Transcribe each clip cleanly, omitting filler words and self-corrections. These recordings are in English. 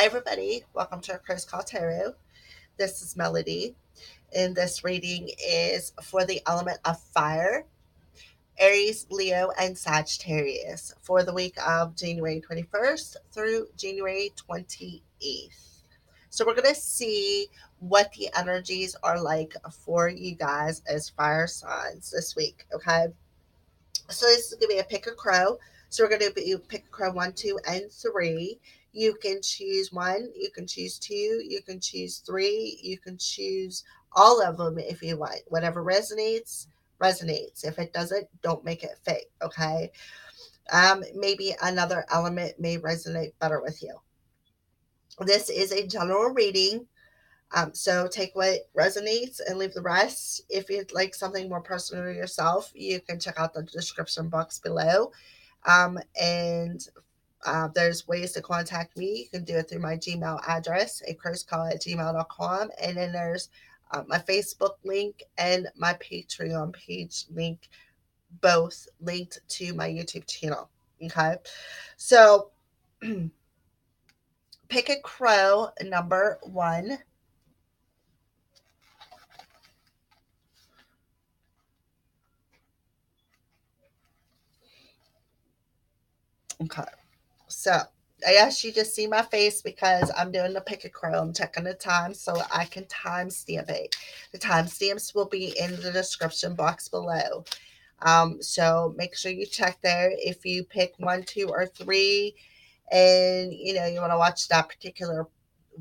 Hi, everybody. Welcome to our Crow's Call Tarot. This is Melody, and this reading is for the element of fire, Aries, Leo, and Sagittarius for the week of January 21st through January 28th. So, we're going to see what the energies are like for you guys as fire signs this week, okay? So this is going to be a pick a crow. So we're going to be pick a crow 1, 2, and 3. You can choose 1, you can choose 2, you can choose 3, you can choose all of them if you want. Whatever resonates, resonates. If it doesn't, don't make it fit, okay? Maybe another element may resonate better with you. This is a general reading. So take what resonates and leave the rest. If you'd like something more personal to yourself, you can check out the description box below. And there's ways to contact me. You can do it through my Gmail address, acrowscall@gmail.com. And then there's my Facebook link and my Patreon page link, both linked to my YouTube channel. Okay. So pick a crow number 1. Okay. So I asked you to see my face because I'm doing the pick a crow. I'm checking the time so I can timestamp it. The timestamps will be in the description box below. So make sure you check there. If you pick 1, 2, or 3, and you want to watch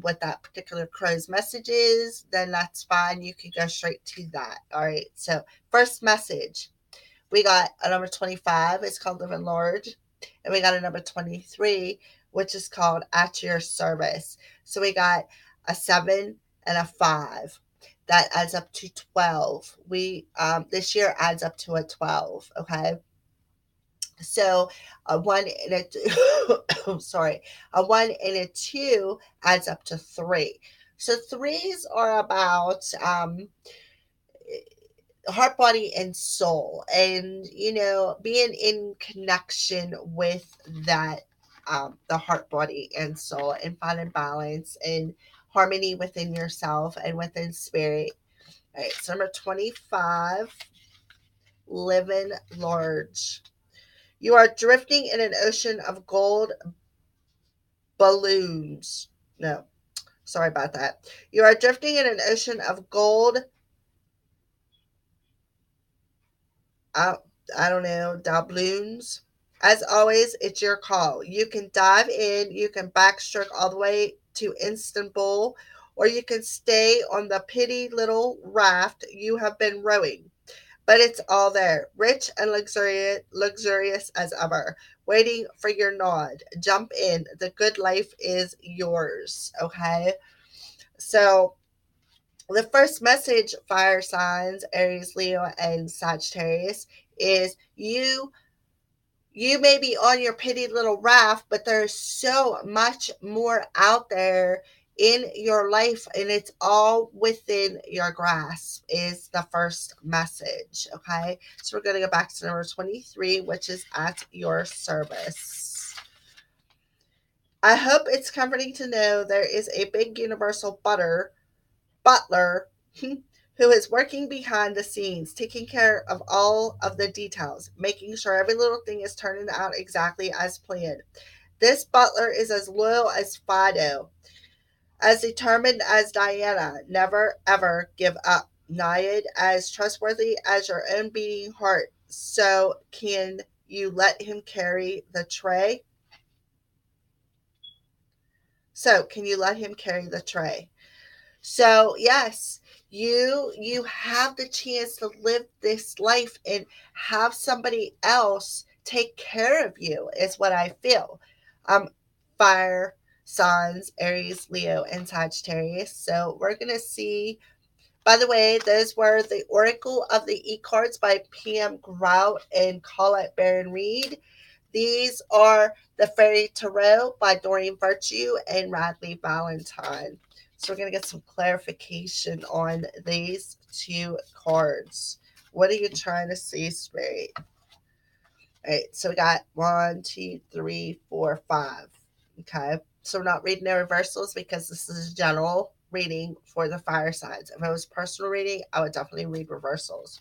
what that particular crow's message is, then that's fine. You can go straight to that. All right. So first message, we got a number 25. It's called Live and Large. And we got a number 23, which is called At Your Service. So we got a 7 and a 5. That adds up to 12. We this year adds up to a 12. Okay. So a 1 and a 2, sorry, a 1 and a 2 adds up to 3. So threes are about heart, body, and soul, and being in connection with that, the heart, body, and soul, and finding balance and harmony within yourself and within spirit. All right, so number 25, living large. You are drifting in an ocean of gold balloons. No, sorry about that. You are drifting in an ocean of gold, uh, I don't know, doubloons. As always, it's your call. You can dive in, you can backstroke all the way to Istanbul, or you can stay on the pretty little raft you have been rowing. But it's all there, rich and luxurious as ever, waiting for your nod. Jump in. The good life is yours. Okay. So the first message, fire signs, Aries, Leo, and Sagittarius, is you may be on your pretty little raft, but there's so much more out there in your life, and it's all within your grasp, is the first message. Okay. So we're going to go back to number 23, which is at your service. I hope it's comforting to know there is a big universal butler who is working behind the scenes, taking care of all of the details, making sure every little thing is turning out exactly as planned. This butler is as loyal as Fido, as determined as Diana. Never ever give up. Naiad, as trustworthy as your own beating heart. So, can you let him carry the tray? So yes, you have the chance to live this life and have somebody else take care of you, is what I feel. Fire signs, Aries, Leo, and Sagittarius. So we're gonna see. By the way, those were the Oracle of the E-Cards by Pam Grout and Colette Baron Reed. These are the Fairy Tarot by Doreen Virtue and Radley Valentine. So we're going to get some clarification on these two cards. What are you trying to see, Spirit? All right, so we got 1, 2, 3, 4, 5. Okay. So we're not reading the reversals because this is a general reading for the fire signs. If it was personal reading, I would definitely read reversals.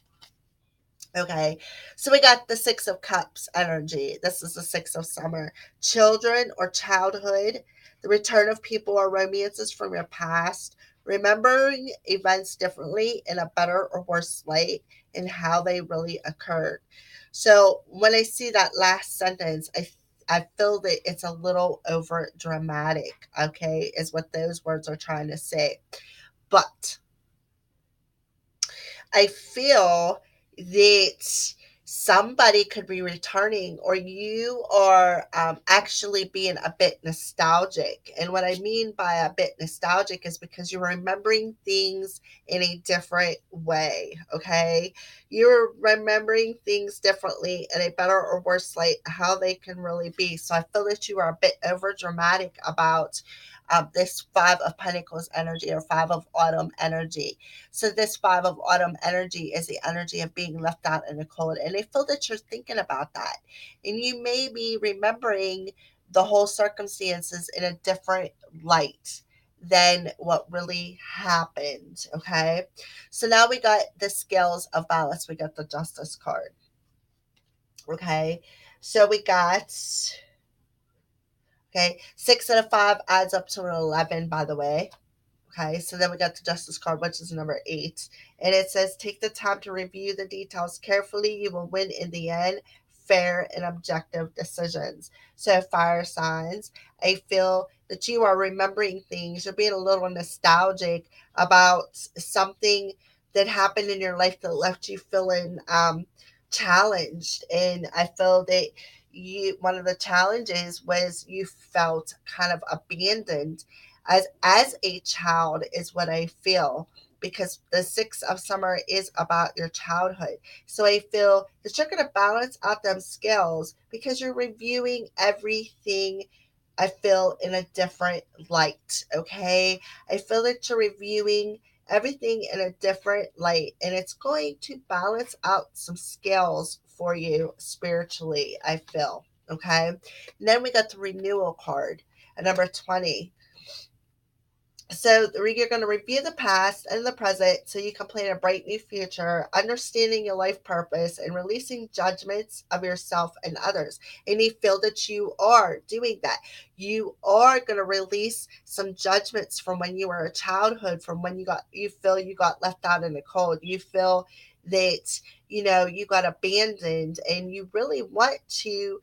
Okay, so we got the Six of Cups energy. This is the Six of Summer. Children or childhood, the return of people or romances from your past, remembering events differently in a better or worse light, and how they really occurred. So when I see that last sentence, I feel that it's a little over dramatic, okay, is what those words are trying to say. But I feel that somebody could be returning, or you are actually being a bit nostalgic. And what I mean by a bit nostalgic is because you're remembering things in a different way. Okay. You're remembering things differently in a better or worse light, how they can really be. So I feel that you are a bit over dramatic about this Five of Pentacles energy or Five of Autumn energy. So this Five of Autumn energy is the energy of being left out in the cold. And I feel that you're thinking about that. And you may be remembering the whole circumstances in a different light than what really happened. Okay. So now we got the Scales of Balance. We got the Justice card. Okay. So we got, okay, 6 and a 5 adds up to an 11, by the way. Okay, so then we got the Justice card, which is number 8. And it says, take the time to review the details carefully. You will win in the end. Fair and objective decisions. So, fire signs, I feel that you are remembering things. You're being a little nostalgic about something that happened in your life that left you feeling challenged. And I feel that one of the challenges was you felt kind of abandoned as a child, is what I feel, because the 6 of Summer is about your childhood. So I feel that you're going to balance out them scales because you're reviewing everything, I feel, in a different light. Okay, I feel that you're reviewing everything in a different light, and it's going to balance out some scales for you spiritually, I feel. Okay, and then we got the Renewal card at number 20. So you're going to review the past and the present so you can plan a bright new future, understanding your life purpose and releasing judgments of yourself and others. And you feel that you are doing that. You are going to release some judgments from when you were a childhood, from when you feel you got left out in the cold. You feel that, you got abandoned, and you really want to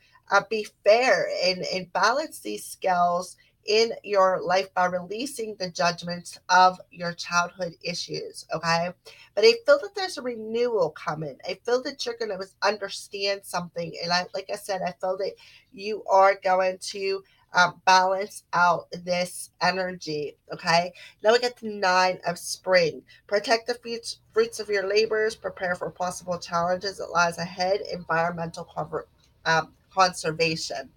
be fair and balance these scales in your life by releasing the judgments of your childhood issues. Okay, but I feel that there's a renewal coming. I feel that you're going to understand something, and like I said, I feel that you are going to balance out this energy. Okay, now we get the 9 of Spring. Protect the fruits of your labors, prepare for possible challenges that lies ahead, environmental conservation.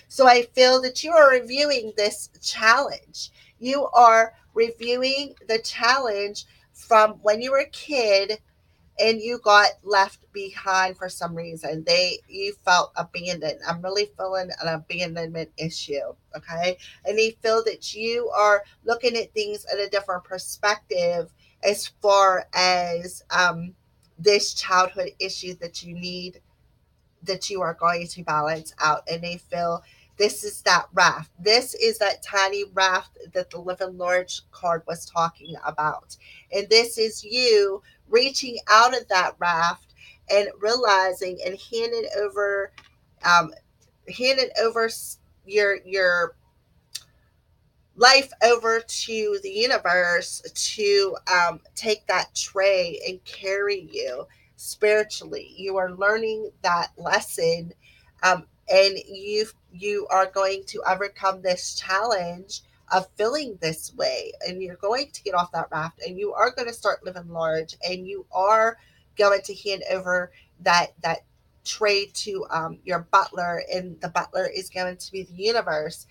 So I feel that you are reviewing this challenge. You are reviewing the challenge from when you were a kid and you got left behind for some reason. You felt abandoned. I'm really feeling an abandonment issue. Okay. And you feel that you are looking at things in a different perspective as far as this childhood issue that you are going to balance out. And they feel this is that raft. This is that tiny raft that the Living Large card was talking about. And this is you reaching out of that raft and realizing and um, handing over your life over to the universe to take that tray and carry you spiritually. You are learning that lesson, and you are going to overcome this challenge of feeling this way, and you're going to get off that raft, and you are going to start living large, and you are going to hand over that tray to your butler, and the butler is going to be the universe,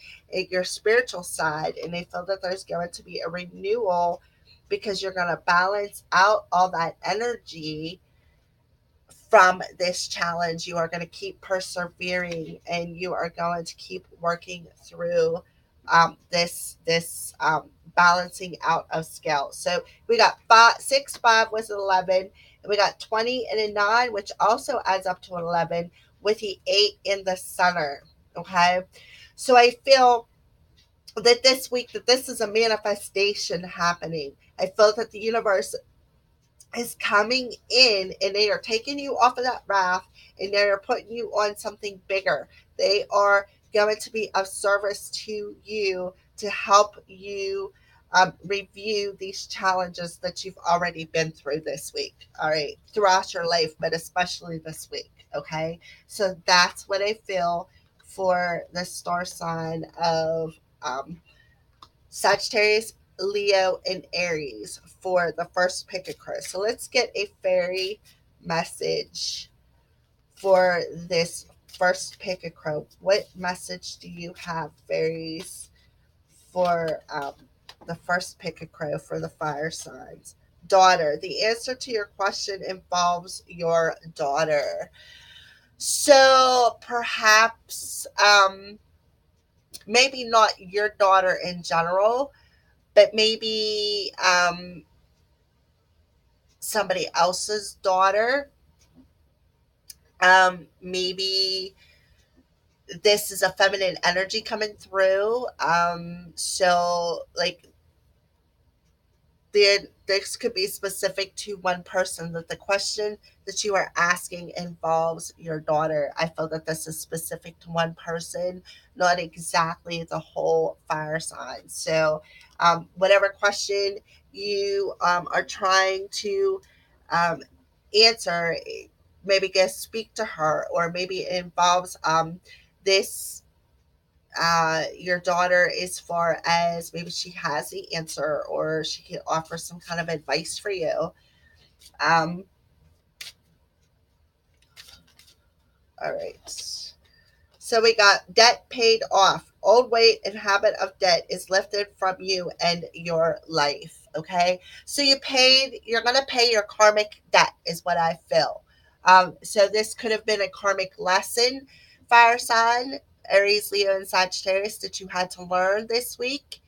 your spiritual side. And they feel that there's going to be a renewal because you're going to balance out all that energy from this challenge. You are going to keep persevering, and you are going to keep working through balancing out of scale. So we got 5 was 11, and we got 20 and a 9, which also adds up to 11, with the 8 in the center. Okay, so I feel that this week that this is a manifestation happening. I feel that the universe is coming in and they are taking you off of that raft and they are putting you on something bigger. They are going to be of service to you to help you review these challenges that you've already been through this week. All right, throughout your life, but especially this week. Okay, so that's what I feel for the star sign of Sagittarius, Leo, and Aries for the first pick a crow. So let's get a fairy message for this first pick a crow. What message do you have, fairies, for the first pick a crow for the fire signs? Daughter. The answer to your question involves your daughter. So perhaps, maybe not your daughter in general, but maybe somebody else's daughter. Maybe this is a feminine energy coming through. So like this could be specific to one person, that the question that you are asking involves your daughter. I feel that this is specific to one person, not exactly the whole fire sign. So whatever question you are trying to um, answer, maybe just speak to her, or maybe it involves this your daughter, as far as maybe she has the answer or she can offer some kind of advice for you. Um, all right. So we got debt paid off. Old weight and habit of debt is lifted from you and your life. Okay. So you're going to pay your karmic debt, is what I feel. So this could have been a karmic lesson, fire sign, Aries, Leo, and Sagittarius, that you had to learn this week,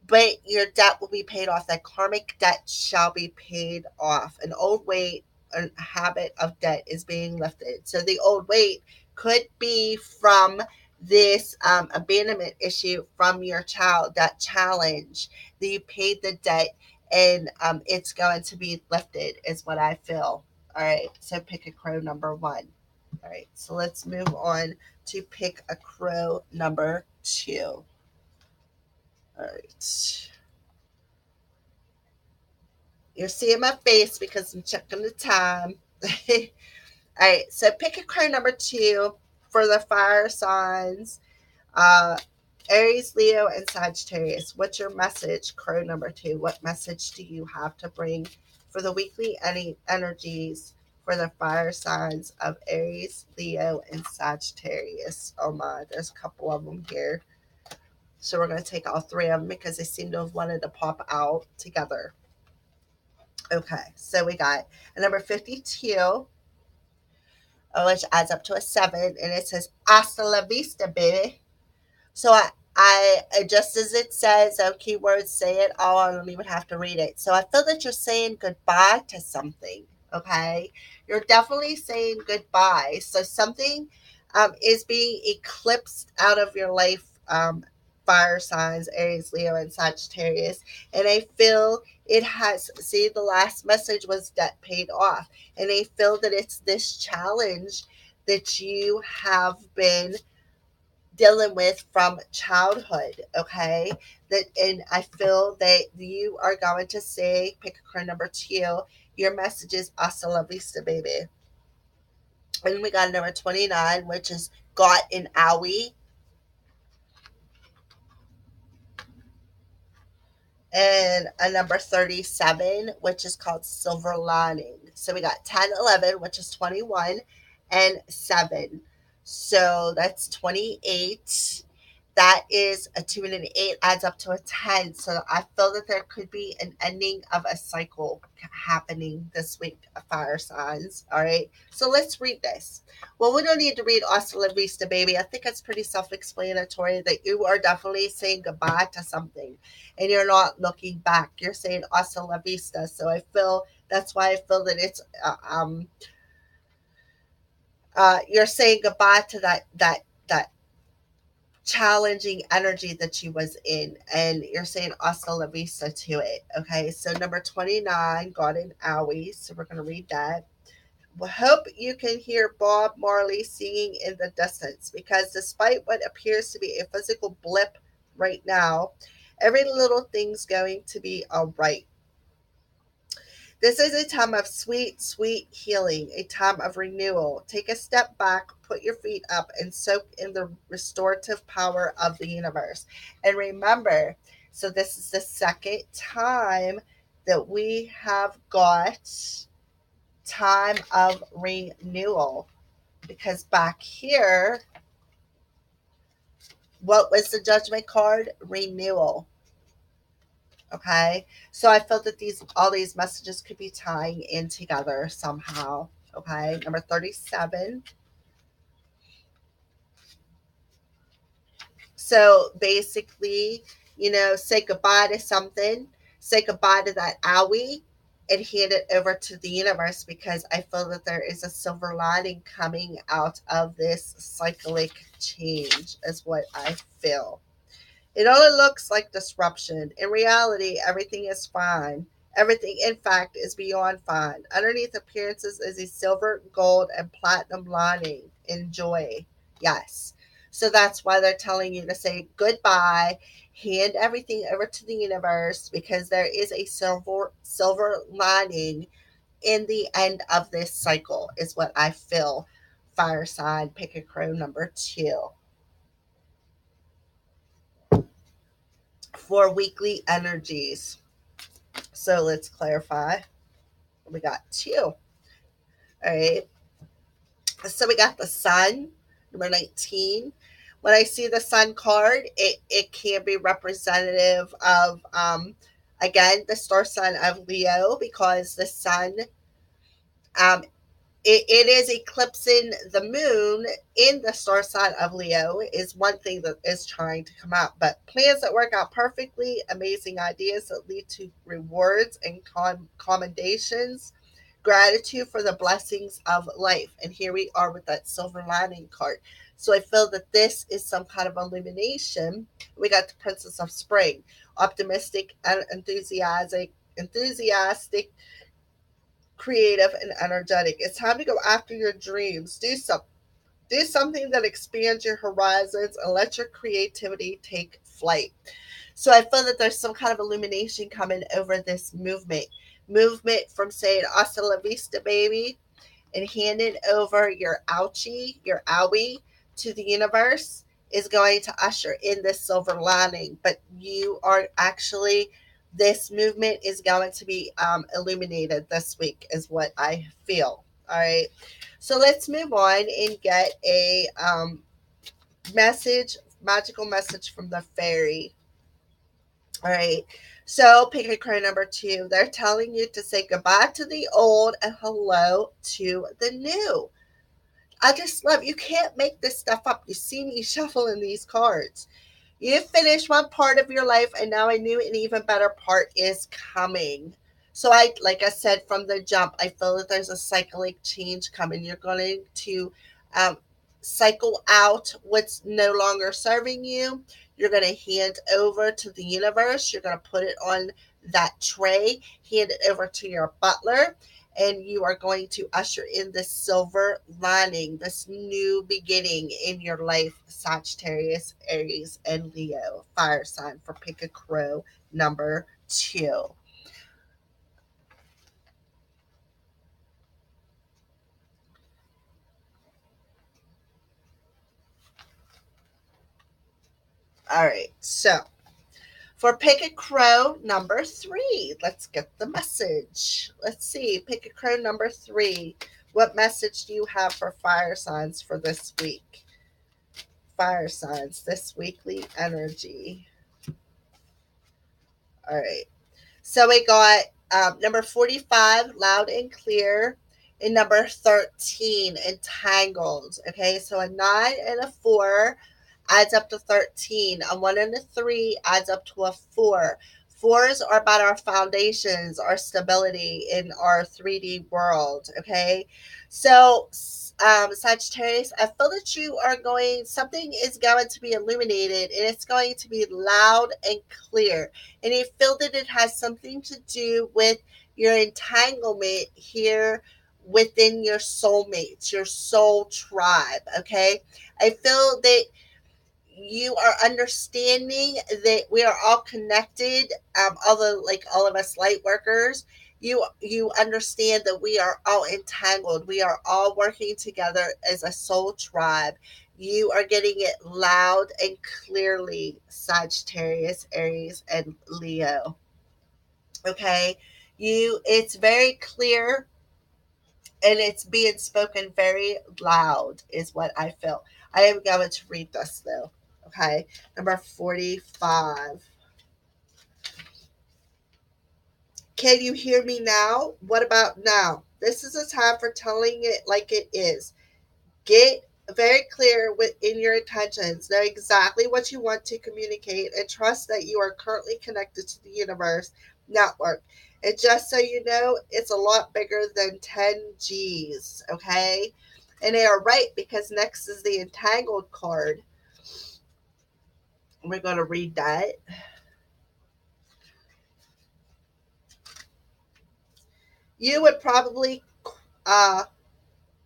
but your debt will be paid off. That karmic debt shall be paid off. An old weight, a habit of debt is being lifted. So the old weight could be from this abandonment issue from your child, that challenge that you paid the debt, and it's going to be lifted, is what I feel. All right, so pick a crow number 1. All right, so let's move on to pick a crow number 2. All right. You're seeing my face because I'm checking the time. All right, so pick a card number 2 for the fire signs, uh, Aries, Leo, and Sagittarius. What's your message, card number 2? What message do you have to bring for the weekly energies for the fire signs of Aries, Leo, and Sagittarius? Oh my, there's a couple of them here. So we're going to take all 3 of them because they seem to have wanted to pop out together. Okay, so we got a number 52, which adds up to a 7, and it says "Hasta la vista, baby." So I just as it says, keywords say it all. I don't even have to read it. So I feel that you're saying goodbye to something. Okay, you're definitely saying goodbye. So something is being eclipsed out of your life. Fire signs, Aries, Leo, and Sagittarius, and I feel it has. See, the last message was debt paid off, and I feel that it's this challenge that you have been dealing with from childhood. Okay, that, and I feel that you are going to say, pick a card number 2. Your message is "Hasta la vista, baby." And we got number 29, which is "Got an owie," and a number 37, which is called "Silver Lining." So we got 10, 11, which is 21, and 7. So that's 28. That is a 2 and an 8 adds up to a 10. So I feel that there could be an ending of a cycle happening this week, fire signs. All right. So let's read this. Well, we don't need to read Hasta La Vista, baby. I think it's pretty self explanatory that you are definitely saying goodbye to something and you're not looking back. You're saying Hasta La Vista. So I feel that's why I feel that it's, you're saying goodbye to that challenging energy that you was in, and you're saying hasta la vista to it. Okay, so number 29, God and ARIES. So we're going to read that. We hope you can hear Bob Marley singing in the distance, because despite what appears to be a physical blip right now, every little thing's going to be all right. This is a time of sweet, sweet healing, a time of renewal. Take a step back, put your feet up, and soak in the restorative power of the universe. And remember, so this is the second time that we have got time of renewal. Because back here, what was the judgment card? Renewal. Okay, so I felt that all these messages could be tying in together somehow. Okay, number 37. So basically, say goodbye to something, say goodbye to that owie, and hand it over to the universe, because I feel that there is a silver lining coming out of this cyclic change, is what I feel. It only looks like disruption. In reality, everything is fine. Everything, in fact, is beyond fine. Underneath appearances is a silver, gold, and platinum lining. Enjoy. Yes. So that's why they're telling you to say goodbye, hand everything over to the universe, because there is a silver lining in the end of this cycle, is what I feel. Fire sign, pick a crow number 2. For weekly energies. So let's clarify. We got 2. All right. So we got the sun, number 19. When I see the sun card, it can be representative of, again, the star sign of Leo, because the sun, um, it is eclipsing the moon in the star sign of Leo, is one thing that is trying to come out. But plans that work out perfectly, amazing ideas that lead to rewards and commendations, gratitude for the blessings of life. And here we are with that silver lining card. So I feel that this is some kind of illumination. We got the Princess of Spring, optimistic and enthusiastic, creative, and energetic. It's time to go after your dreams. Do something that expands your horizons and let your creativity take flight. So I feel that there's some kind of illumination coming over this movement from saying hasta la vista, baby, and handing over your ouchie, your owie, to the universe, is going to usher in this silver lining. But you are actually, this movement is going to be illuminated this week, is what I feel. All right. So let's move on and get a magical message from the fairy. All right. So pick a card number 2. They're telling you to say goodbye to the old and hello to the new. I just love, you can't make this stuff up. You see me shuffling these cards. You finished one part of your life, and now a new and even better part is coming. So like I said from the jump, I feel that there's a cyclic change coming. You're going to um, cycle out what's no longer serving you. You're going to hand over to the universe. You're going to put it on that tray, hand it over to your butler, and you are going to usher in this silver lining, this new beginning in your life. Sagittarius, Aries, and Leo, fire sign, for pick a crow number 2. All right, so for pick a crow number 3, let's get the message. Let's see, pick a crow number 3. What message do you have for fire signs for this week? fire signs, this weekly energy. All right. So we got number 45, loud and clear, and number 13, entangled. Okay, so a 9 and a 4 adds up to 13. A 1 and a 3 adds up to a 4. Fours are about our foundations, our stability in our 3D world. Okay, so Sagittarius, I feel that you are something is going to be illuminated, and it's going to be loud and clear. And I feel that it has something to do with your entanglement here within your soulmates, your soul tribe. Okay, I feel that you are understanding that we are all connected. Although, like all of us light workers, you understand that we are all entangled. We are all working together as a soul tribe. You are getting it loud and clearly, Sagittarius, Aries, and Leo. Okay, it's very clear, and it's being spoken very loud, is what I feel. I am going to read this though. Okay, number 45. Can you hear me now? What about now? This is a time for telling it like it is. Get very clear within your intentions. Know exactly what you want to communicate, and trust that you are currently connected to the universe network. And just so you know, it's a lot bigger than 10 G's, okay? And they are right, because next is the entangled card. We're going to read that. You would probably uh,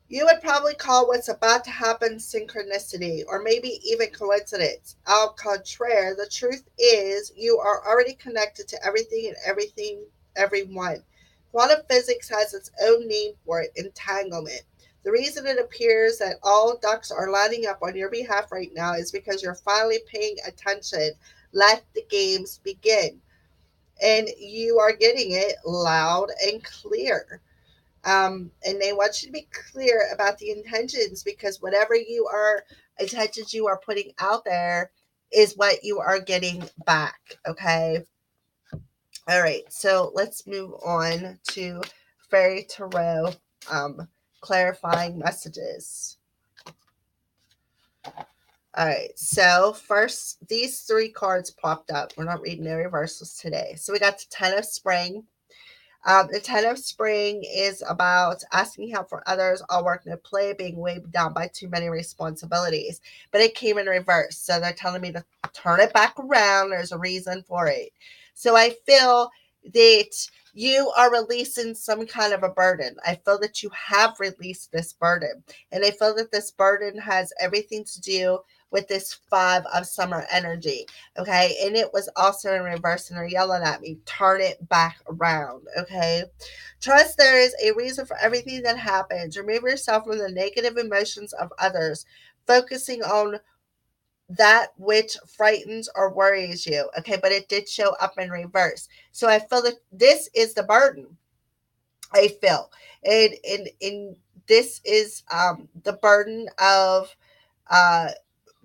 You would probably call what's about to happen synchronicity, or maybe even coincidence. Au contraire, the truth is you are already connected to everything, everyone. Quantum physics has its own name for it: entanglement. The reason it appears that all ducks are lining up on your behalf right now is because you're finally paying attention. Let the games begin. And you are getting it loud and clear. And they want you to be clear about the intentions, because whatever intentions you are putting out there is what you are getting back. Okay. All right. So let's move on to Fairy Tarot clarifying messages. All right. So first, these three cards popped up. We're not reading the reversals today. So we got the Ten of Spring. The Ten of Spring is about asking help from others, all work no play, being weighed down by too many responsibilities. But it came in reverse. So they're telling me to turn it back around. There's a reason for it. So I feel that you are releasing some kind of a burden. I feel that you have released this burden. And I feel that this burden has everything to do with this Five of Summer energy. Okay. And it was also in reverse, and they're yelling at me, turn it back around. Okay. Trust there is a reason for everything that happens. Remove yourself from the negative emotions of others, focusing on that which frightens or worries you. Okay. But it did show up in reverse. So I feel that this is the burden. I feel. And this is the burden of uh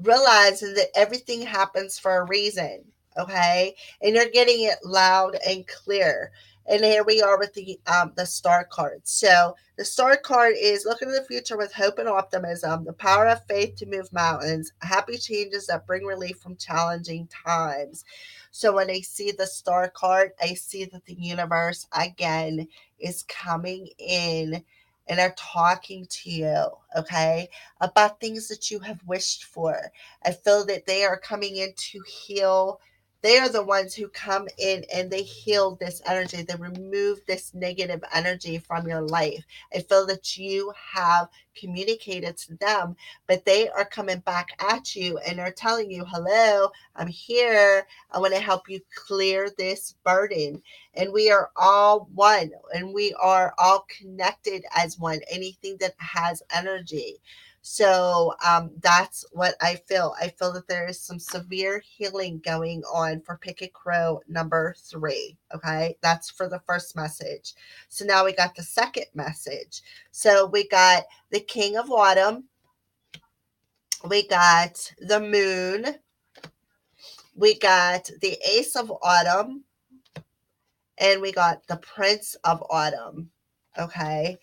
realizing that everything happens for a reason. Okay. And you're getting it loud and clear. And here we are with the star card. So the star card is looking to the future with hope and optimism, the power of faith to move mountains, happy changes that bring relief from challenging times. So when I see the star card, I see that the universe again is coming in, and are talking to you, okay, about things that you have wished for. I feel that they are coming in to heal. They are the ones who come in and they heal this energy. They remove this negative energy from your life. I feel that you have communicated to them, but they are coming back at you and they're telling you, hello, I'm here. I want to help you clear this burden. And we are all one, and we are all connected as one, anything that has energy. So that's what I feel. I feel that there is some severe healing going on for Pick a Crow number 3. Okay, that's for the first message. So now we got the second message. So we got the King of Autumn, We got the moon. We got the Ace of Autumn. And we got the Prince of Autumn. Okay.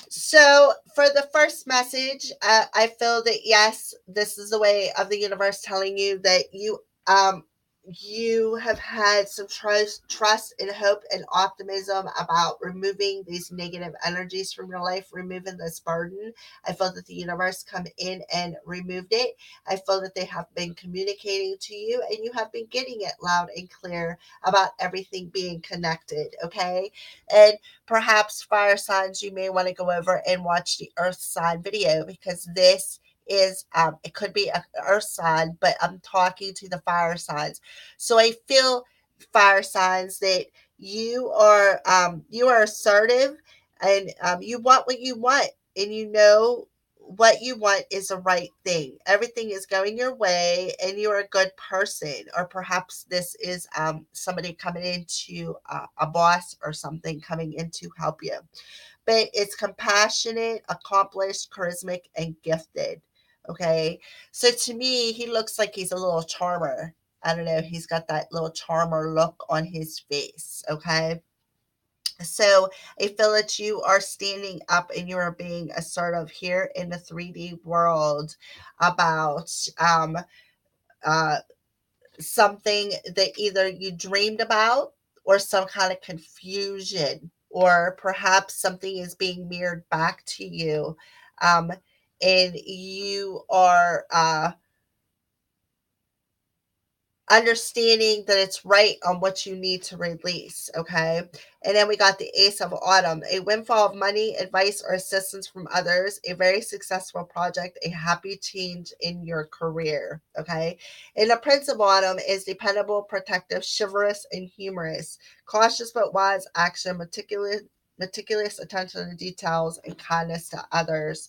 So, for the first message, I feel that yes, this is the way of the universe telling you that you have had some trust and hope and optimism about removing these negative energies from your life, removing this burden. I feel that the universe come in and removed it. I feel that they have been communicating to you, and you have been getting it loud and clear about everything being connected. Okay, and perhaps fire signs, you may want to go over and watch the earth sign video, because this is it could be a earth sign, but I'm talking to the fire signs. So I feel, fire signs, that you are assertive, and you want what you want, and you know what you want is the right thing. Everything is going your way, and you're a good person. Or perhaps this is somebody coming into a boss or something coming in to help you. But it's compassionate, accomplished, charismatic, and gifted. Okay. So to me, he looks like he's a little charmer. I don't know. He's got that little charmer look on his face. Okay. So I feel that you are standing up and you are being assertive here in the 3D world about uh, something that either you dreamed about, or some kind of confusion, or perhaps something is being mirrored back to you. Um, and you are understanding that it's right on what you need to release. Okay. And then we got the Ace of Autumn, a windfall of money, advice, or assistance from others, a very successful project, a happy change in your career. Okay. And the Prince of Autumn is dependable, protective, chivalrous, and humorous, cautious but wise action, meticulous attention to details, and kindness to others.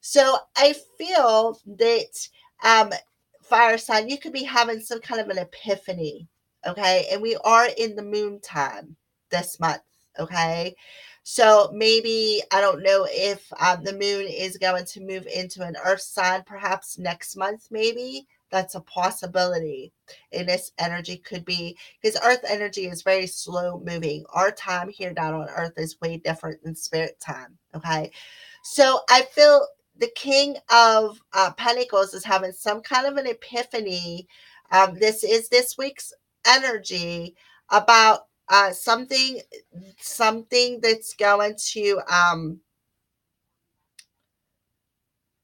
So I feel that um fire sign, you could be having some kind of an epiphany. Okay. And we are in the moon time this month. Okay. So maybe, I don't know if the moon is going to move into an earth sign perhaps next month, maybe. That's a possibility. And this energy could be, because earth energy is very slow moving. Our time here down on earth is way different than spirit time. Okay. So I feel the King of Pentacles is having some kind of an epiphany. This is this week's energy about something that's going to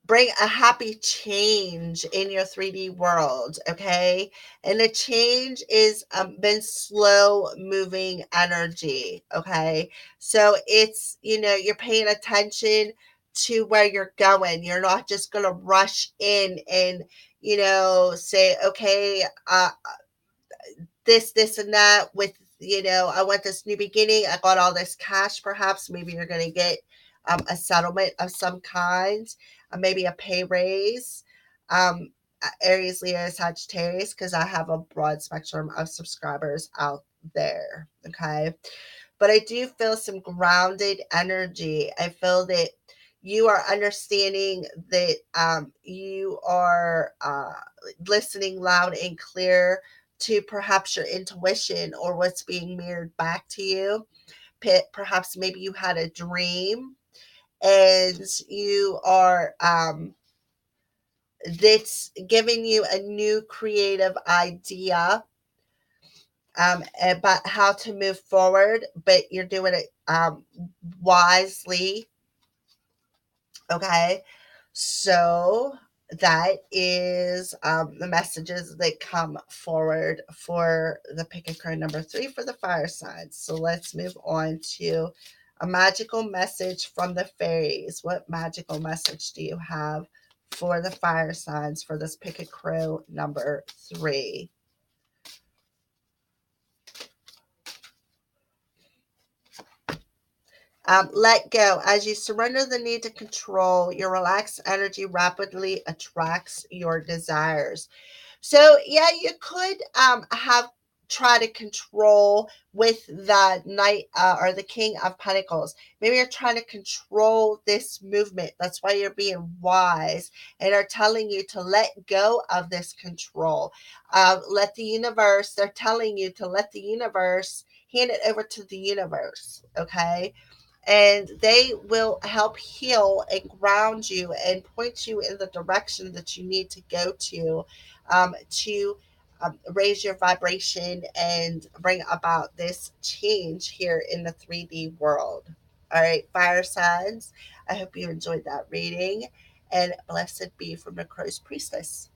bring a happy change in your 3D world. Okay. And the change is been slow moving energy. Okay. So it's, you're paying attention to where you're going. You're not just going to rush in and, say, okay, this, and that with, I want this new beginning. I got all this cash, perhaps. Maybe you're going to get a settlement of some kind, maybe a pay raise. Aries, Leo, Sagittarius, because I have a broad spectrum of subscribers out there. Okay. But I do feel some grounded energy. I feel that you are understanding that you are listening loud and clear to perhaps your intuition, or what's being mirrored back to you. Perhaps maybe you had a dream, and you are that's giving you a new creative idea about how to move forward, but you're doing it wisely. Okay. So that is the messages that come forward for the pick a card number 3 for the fire signs. So let's move on to a magical message from the fairies. What magical message do you have for the fire signs for this pick a crow number 3? Let go. As you surrender the need to control, your relaxed energy rapidly attracts your desires. So, yeah, you could have try to control with the Knight or the King of Pentacles. Maybe you're trying to control this movement. That's why you're being wise and are telling you to let go of this control. Let the universe, they're telling you to let the universe, hand it over to the universe, okay? And they will help heal and ground you and point you in the direction that you need to go to raise your vibration and bring about this change here in the 3D world. All right, fire signs, I hope you enjoyed that reading, and blessed be from the Crow's Priestess.